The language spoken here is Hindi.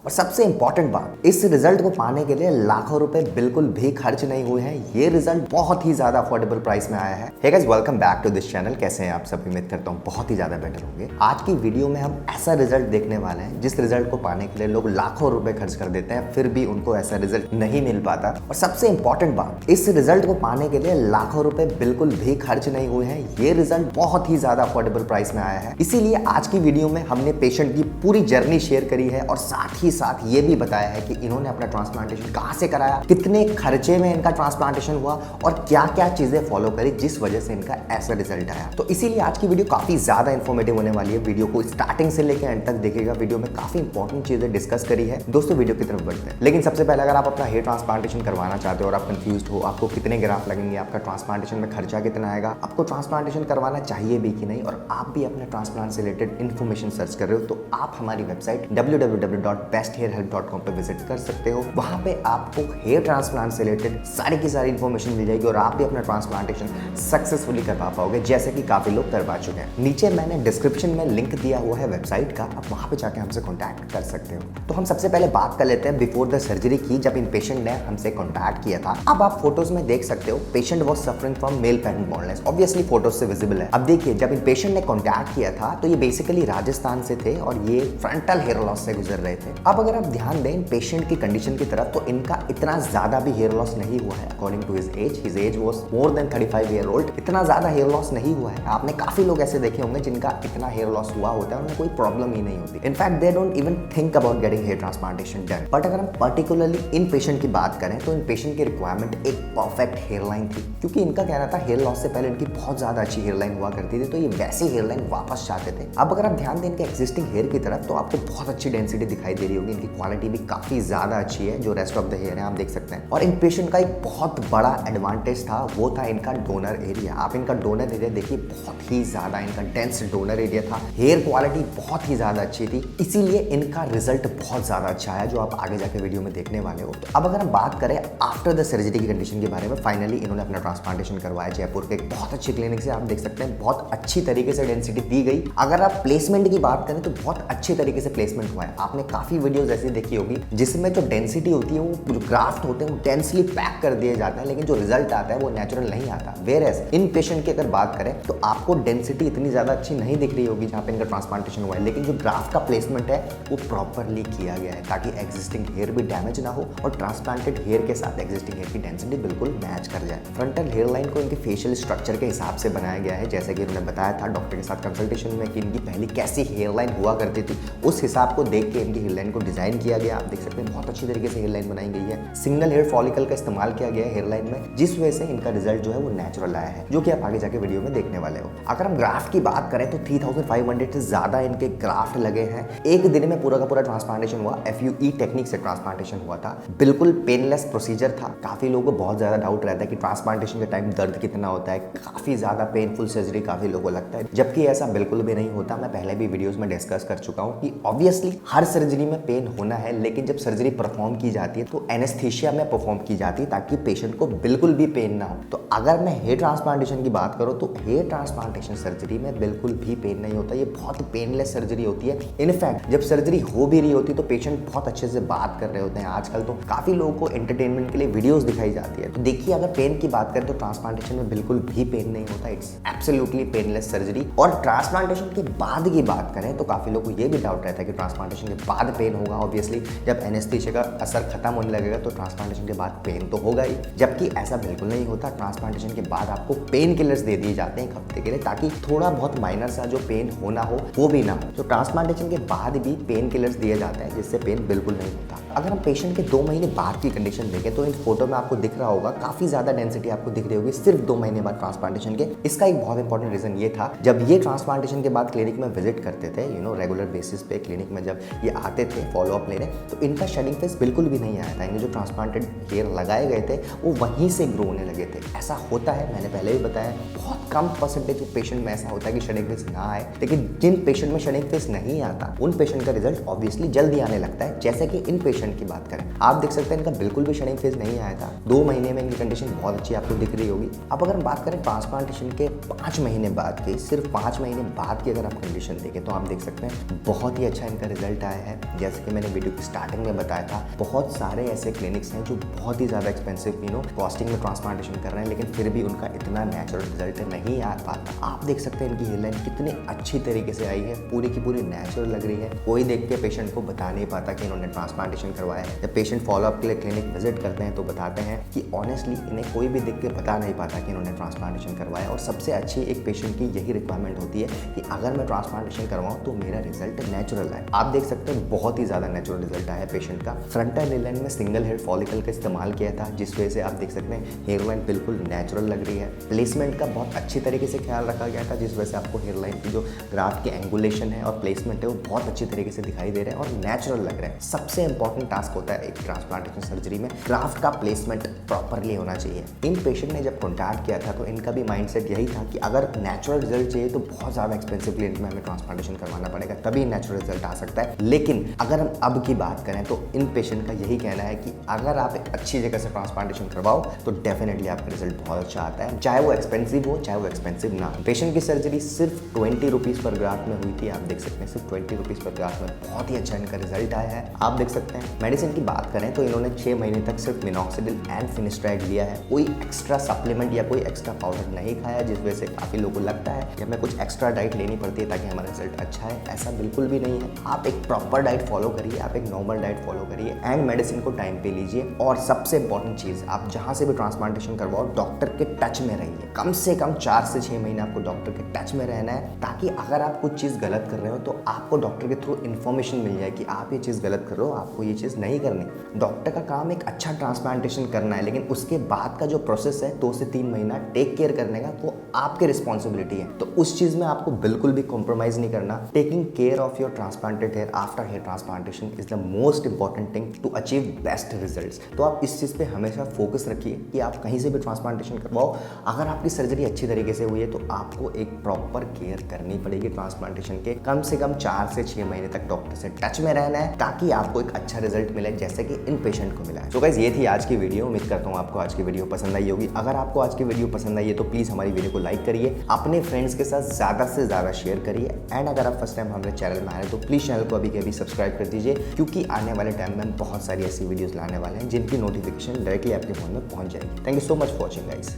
और सबसे इंपॉर्टेंट बात, इस रिजल्ट को पाने के लिए लाखों रुपए बिल्कुल भी खर्च नहीं हुए हैं। ये रिजल्ट बहुत ही ज्यादा अफोर्डेबल प्राइस में आया है। Hey guys, welcome back to this channel. कैसे हैं आप सभी? उम्मीद करता हूँ बहुत ही ज्यादा बेटर होंगे। आज की वीडियो में हम ऐसा रिजल्ट देखने वाले हैं जिस रिजल्ट को पाने के लिए लोग लाखों रुपए खर्च कर देते हैं, फिर भी उनको ऐसा रिजल्ट नहीं मिल पाता। और सबसे इंपॉर्टेंट बात, इस रिजल्ट को पाने के लिए लाखों रुपए बिल्कुल भी खर्च नहीं हुए हैं। ये रिजल्ट बहुत ही ज्यादा अफोर्डेबल प्राइस में आया है। इसीलिए आज की वीडियो में हमने पेशेंट की पूरी जर्नी शेयर करी है और साथ ही साथ ये भी बताया है कि इन्होंने अपना ट्रांसप्लांटेशन कहां से कराया, कितने खर्चे में इनका ट्रांसप्लांटेशन हुआ और क्या क्या चीजें फॉलो करी जिस वजह से इनका ऐसा रिजल्ट आया। तो इसीलिए आज की वीडियो काफी ज्यादा इंफॉर्मेटिव होने वाली है। वीडियो को स्टार्टिंग से लेकर एंड तक देखिएगा। वीडियो में काफी इंपॉर्टेंट चीजें डिस्कस करी है। दोस्तों, वीडियो की तरफ बढ़ते हैं, लेकिन सबसे पहले अगर आप अपना हेयर ट्रांसप्लांटेशन करवाना चाहते हो और आप कंफ्यूज हो, आपको कितने ग्राफ लगेंगे, आपका ट्रांसप्लांटेशन में खर्चा कितना आएगा, आपको ट्रांसप्लांटेशन करवाना चाहिए भी कि नहीं, और आप भी अपने ट्रांसप्लांट से रिलेटेड इन्फॉर्मेशन सर्च कर रहे हो, तो आप हमारी वेबसाइट www.besthairhelp.com पे विजिट कर सकते हो। वहां पे आपको हेयर ट्रांसप्लांट से रिलेटेड सारी की सारी इन्फॉर्मेशन मिल जाएगी और आप भी अपना ट्रांसप्लांटेशन सक्सेसफुली करवा पाओगे, जैसे कि काफी लोग करवा चुके हैं। नीचे मैंने डिस्क्रिप्शन में लिंक दिया हुआ है वेबसाइट का, आप वहां पे जाके हमसे कॉन्टैक्ट कर सकते हो। तो हम सबसे पहले बात कर लेते हैं बिफोर द सर्जरी की, जब इन पेशेंट ने हमसे कॉन्टैक्ट किया था। अब आप फोटोज में देख सकते हो, patient was suffering from male panic baldness. Obviously photos से विजिबल है। अब देखिए, जब इन पेशेंट ने कॉन्टैक्ट किया था तो ये बेसिकली राजस्थान से थे और ये फ्रंटल हेयर लॉस से गुजर रहे थे। अब अगर आप ध्यान दें पेशेंट की कंडीशन की तरफ, तो इनका इतना ज्यादा भी हेयर लॉस नहीं हुआ है। According to his age was more than 35 year old. इतना ज्यादा हेयर लॉस नहीं हुआ है। आपने काफी लोग ऐसे देखे होंगे जिनका इतना हेयर लॉस हुआ होता है, उन्हें कोई प्रॉब्लम ही नहीं होती। In fact they don't even think about getting hair transplantation done. But अगर हम पर्टिकुलरली इन पेशेंट की बात करें तो इन पेशेंट की रिक्वायरमेंट एक परफेक्ट हेयर लाइन थी, क्योंकि इनका कहना था हेयर लॉस से पहले इनकी बहुत ज्यादा अच्छी हेयर लाइन हुआ करती थी, तो ये वैसी हेयर लाइन वापस चाहते थे। अब अगर आप ध्यान दें इनके एक्जिस्टिंग हेयर की तरफ, तो आपको बहुत अच्छी डेंसिटी दिखाई दे रही होगी। इनकी क्वालिटी भी काफी ज्यादा अच्छी है जो रेस्ट ऑफ द हेयर है, आप देख सकते हैं। और इन पेशेंट का एक बहुत बड़ा एडवांटेज था, वो था इनका डोनर एरिया। आप इनका डोनर एरिया देखिए, बहुत ही ज्यादा इनका डेंस डोनर एरिया था। हेयर क्वालिटी बहुत ही ज्यादा अच्छी थी, इसीलिए इनका रिजल्ट बहुत ज्यादा अच्छा आया, जो आप आगे जाके वीडियो में देखने वाले हो। तो अब अगर हम बात करें आफ्टर द सर्जरी की कंडीशन के बारे में, फाइनली इन्होंने अपना ट्रांसप्लांटेशन करवाया जयपुर के एक बहुत अच्छी क्लिनिक से। आप देख सकते हैं बहुत अच्छी तरीके से डेंसिटी दी गई। अगर आप प्लेसमेंट की बात करें तो बहुत अच्छी तरीके से प्लेसमेंट हुआ है। आपने काफी वीडियोस ऐसी देखी होगी जिसमें जो डेंसिटी होती है, वो जो ग्राफ्ट होते हैं वो डेंसली पैक कर दिए जाते हैं, लेकिन जो रिजल्ट आता है वो नेचुरल नहीं आता। वेयरएज इन पेशेंट की अगर बात करें तो आपको डेंसिटी इतनी ज्यादा अच्छी नहीं दिख रही होगी जहां पे इनका ट्रांसप्लांटेशन हुआ है, लेकिन जो ग्राफ्ट का प्लेसमेंट है वो प्रॉपरली किया गया है ताकि एग्जिस्टिंग हेयर भी डैमेज ना हो और ट्रांसप्लांटेड हेयर के साथ एग्जिस्टिंग हेयर की डेंसिटी बिल्कुल मैच कर जाए। फ्रंटल हेयर लाइन को इनके फेशियल स्ट्रक्चर के हिसाब से बनाया गया है, जैसे कि उन्होंने बताया था डॉक्टर के साथ कंसल्टेशन में कि इनकी पहली कैसी हेयर लाइन हुआ करती थी, उस हिसाब को देख के इनकी हेयर लाइन को डिजाइन किया गया। आप देख सकते हैं बहुत अच्छी तरीके से हेयर लाइन बनाई गई है। सिंगल हेयर फॉलिकल का इस्तेमाल किया गया है हेयर लाइन में, जिस वजह से इनका रिजल्ट जो है वो नेचुरल आया है, जो कि आप आगे जाके वीडियो में देखने वाले हो। अगर हम ग्राफ्ट की बात करें तो 3500 से ज्यादा इनके ग्राफ्ट लगे हैं। एक दिन में पूरा का पूरा ट्रांसप्लांटेशन हुआ। FUE टेक्निक से ट्रांसप्लांटेशन हुआ था, बिल्कुल पेनलेस प्रोसीजर था। काफी लोगों को बहुत ज्यादा डाउट रहता है कि ट्रांसप्लांटेशन के टाइम दर्द कितना होता है, काफी ज्यादा पेनफुल सर्जरी काफी लोगों को लगता है, जबकि ऐसा बिल्कुल भी नहीं होता। मैं पहले भी वीडियोस में डिस्कस कर चुका हूं कि ऑब्वियसली हर सर्जरी में पेन होना है, लेकिन जब सर्जरी परफॉर्म की जाती है तो एनेस्थीसिया में परफॉर्म की जाती है ताकि पेशेंट को बिल्कुल भी पेन ना हो। तो अगर मैं हेयर ट्रांसप्लांटेशन की बात करूं तो हेयर ट्रांसप्लांटेशन सर्जरी में बिल्कुल भी पेन नहीं होता। ये बहुत पेनलेस सर्जरी होती है। इनफैक्ट जब सर्जरी हो भी रही होती है तो पेशेंट बहुत अच्छे से बात कर रहे होते हैं। आजकल तो काफी लोगों को एंटरटेनमेंट के लिए वीडियोस दिखाई जाती है। तो देखिए, अगर पेन की बात करें तो ट्रांसप्लांटेशन में बिल्कुल भी पेन नहीं होता। It's absolutely painless surgery. और ट्रांसप्लांटेशन के बाद की बात करें तो काफी लोगों को ये भी डाउट रहता है कि ट्रांसप्लांटेशन के बाद पेन होगा। ऑब्वियसली जब एनेस्थीसिया का असर खत्म होने लगेगा तो ट्रांसप्लांटेशन के बाद पेन तो होगा ही, जबकि ऐसा बिल्कुल नहीं होता। ट्रांसप्लांटेशन के बाद आपको पेन किलर्स दे दिए जाते हैं एक हफ्ते के लिए, ताकि थोड़ा बहुत माइनर सा जो पेन होना हो वो भी ना हो। तो ट्रांसप्लांटेशन के बाद भी पेन किलर्स दिए जाते हैं, जिससे पेन बिल्कुल नहीं होता। अगर हम पेशेंट के 2 महीने बाद की कंडीशन देखें तो इन फोटो में आपको दिख रहा होगा काफी ज्यादा डेंसिटी आपको दिख रही होगी सिर्फ 2 महीने बाद ट्रांसप्लांटेशन के। इसका एक बहुत इंपॉर्टेंट रीजन ये था, जब ये ट्रांसप्लांटेशन के बाद क्लिनिक में विजिट करते थे, रेगुलर बेसिस पे क्लिनिक में जब ये आते थे फॉलो अप लेने, तो इनका शेडिंग फेस बिल्कुल भी नहीं आया था। इन्हें जो ट्रांसप्लांटेड हेयर लगाए गए थे वो वहीं से ग्रो होने लगे थे। ऐसा होता है, मैंने पहले भी बताया, बहुत कम परसेंटेज पेशेंट में ऐसा होता है कि शेडिंग फेस ना आए, लेकिन जिन पेशेंट में शेडिंग फेस नहीं आता उन पेशेंट का रिजल्ट ऑब्वियसली जल्दी आने लगता है। जैसे कि इन पेशेंट पेशेंट की बात करें, आप देख सकते हैं इनका बिल्कुल भी शेडिंग फेज नहीं आया था। 2 महीने में इनकी कंडीशन बहुत अच्छी आपको दिख रही होगी। अब अगर हम बात करें ट्रांसप्लांटेशन के 5 महीने बाद की, सिर्फ 5 महीने बाद की अगर आप कंडीशन देखें तो आप देख सकते हैं बहुत ही अच्छा इनका रिजल्ट आया है। जैसे कि मैंने वीडियो की स्टार्टिंग में बताया था, बहुत सारे ऐसे क्लिनिक्स हैं जो बहुत ही ज़्यादा एक्सपेंसिव कॉस्टिंग में ट्रांसप्लांटेशन कर रहे हैं, लेकिन फिर भी उनका इतना नेचुरल रिजल्ट नहीं आ पाता। आप देख सकते हैं इनकी हेयरलाइन कितनी अच्छी तरीके से आई है, पूरी की पूरी नेचुरल लग रही है। कोई देख के पेशेंट को बता नहीं पाता कि इन्होंने ट्रांसप्लांटेशन करवाया है। जब पेशेंट फॉलोअप के लिए क्लिनिक विजिट करते हैं तो बताते हैं कि ऑनेस्टली इन्हें कोई भी देख के बता नहीं पाता कि इन्होंने ट्रांसप्लांटेशन करवाया। और सबसे अच्छी एक पेशेंट की यही रिक्वायरमेंट होती है कि अगर मैं ट्रांसप्लांटेशन करवाऊँ तो मेरा रिजल्ट नेचुरल आए। आप देख सकते हैं बहुत ही ज़्यादा नेचुरल रिजल्ट आया पेशेंट का। फ्रंटल हेयरलाइन में सिंगल हेयर फॉलिकल का इस्तेमाल किया था, जिस वजह से आप देख सकते हैं हेयरलाइन बिल्कुल नेचुरल लग रही है। प्लेसमेंट का बहुत अच्छी तरीके से ख्याल रखा गया था, जिस वजह से आपको हेयरलाइन की जो ग्राफ्ट की एंगुलेशन है और प्लेसमेंट है वो बहुत अच्छी तरीके से दिखाई दे रहे हैं और नेचुरल लग रहे हैं। सबसे इंपॉर्टेंट टास्क होता है एक ट्रांसप्लांटेशन सर्जरी में, ग्राफ्ट का प्लेसमेंट प्रॉपरली होना चाहिए। इन पेशेंट ने जब कॉन्टैक्ट किया था तो इनका भी माइंडसेट यही था कि अगर नेचुरल रिजल्ट चाहिए तो बहुत ज़्यादा एक्सपेंसिव क्लिनिक में हमें ट्रांसप्लांटेशन करवाना पड़ेगा, तभी नेचुरल रिजल्ट आ सकता है। लेकिन अगर हम अब की बात करें तो इन पेशेंट का यही कहना है कि अगर आप एक अच्छी जगह से ट्रांसप्लांटेशन करवाओ तो डेफिनेटली आपका रिजल्ट बहुत अच्छा आता है, चाहे वो एक्सपेंसिव हो चाहे वो एक्सपेंसिव ना हो। पेशेंट की सर्जरी सिर्फ 20 रुपीज़ पर ग्राफ्ट में हुई थी। आप देख सकते हैं सिर्फ 20 रुपीज़ पर ग्राफ्ट में बहुत ही अच्छा इनका रिजल्ट आया है। आप देख सकते हैं मेडिसिन की बात करें तो इन्होंने 6 महीने तक सिर्फ मिनॉक्सिडिल एंड फिनिस्ट्राइड लिया है, कोई एक्स्ट्रा सप्लीमेंट या कोई एक्स्ट्रा पाउडर नहीं खाया, जिस वजह से काफ़ी लोगों को लगता है कि हमें कुछ एक्स्ट्रा डाइट लेनी पड़ती है ताकि हमारा रिजल्ट अच्छा है। ऐसा बिल्कुल भी नहीं है। आप एक प्रॉपर डाइट फॉलो करिए, आप एक नॉर्मल डाइट फॉलो करिए एंड मेडिसिन को टाइम पे लीजिए। और सबसे इंपॉर्टेंट चीज़, आप जहाँ से भी ट्रांसप्लांटेशन करवाओ डॉक्टर के टच में रहिए। कम से कम 4 से 6 महीने आपको डॉक्टर के टच में रहना है, ताकि अगर आप कुछ चीज़ गलत कर रहे हो तो आपको डॉक्टर के थ्रू इन्फॉर्मेशन मिल जाए कि आप ये चीज़ गलत कर रहे हो, आपको ये चीज़ नहीं करनी। डॉक्टर का काम एक अच्छा ट्रांसप्लांटेशन करना है, लेकिन उसके बाद का जो प्रोसेस है 2 से 3 महीना टेक केयर करने का, वो आपकी रिस्पॉन्सिबिलिटी है। तो उस चीज़ में आपको बिल्कुल भी कॉम्प्रोमाइज़ नहीं करना। Taking care of your transplanted hair after hair transplantation is the most important thing to achieve best results. तो आप इस चीज़ पे हमेशा फोकस रखिए कि आप कहीं से भी ट्रांसप्लांटेशन करवाओ, अगर आपकी सर्जरी अच्छी तरीके से हुई है तो आपको एक प्रॉपर केयर करनी पड़ेगी ट्रांसप्लांटेशन के। कम से कम 4 से 6 महीने तक डॉक्टर से टच में रहना है, ताकि आपको एक अच्छा रिजल्ट मिले जैसे कि इन पेशेंट को मिला है। तो गाइस ये थी आज की वीडियो। उम्मीद करता हूँ आपको आज की वीडियो पसंद आई होगी। अगर आपको आज की वीडियो पसंद आई है तो प्लीज़ हमारी वीडियो को लाइक करिए, अपने फ्रेंड्स के साथ ज़्यादा से ज़्यादा शेयर करिए एंड अगर आप फर्स्ट टाइम हमारे चैनल में आए तो प्लीज़ चैनल को अभी के अभी सब्सक्राइब कर दीजिए, क्योंकि आने वाले टाइम में हम बहुत सारी ऐसी वीडियोज़ लाने वाले हैं जिनकी नोटिफिकेशन डायरेक्टली आपके फोन में पहुँच जाएगी। Thank you so much for watching guys.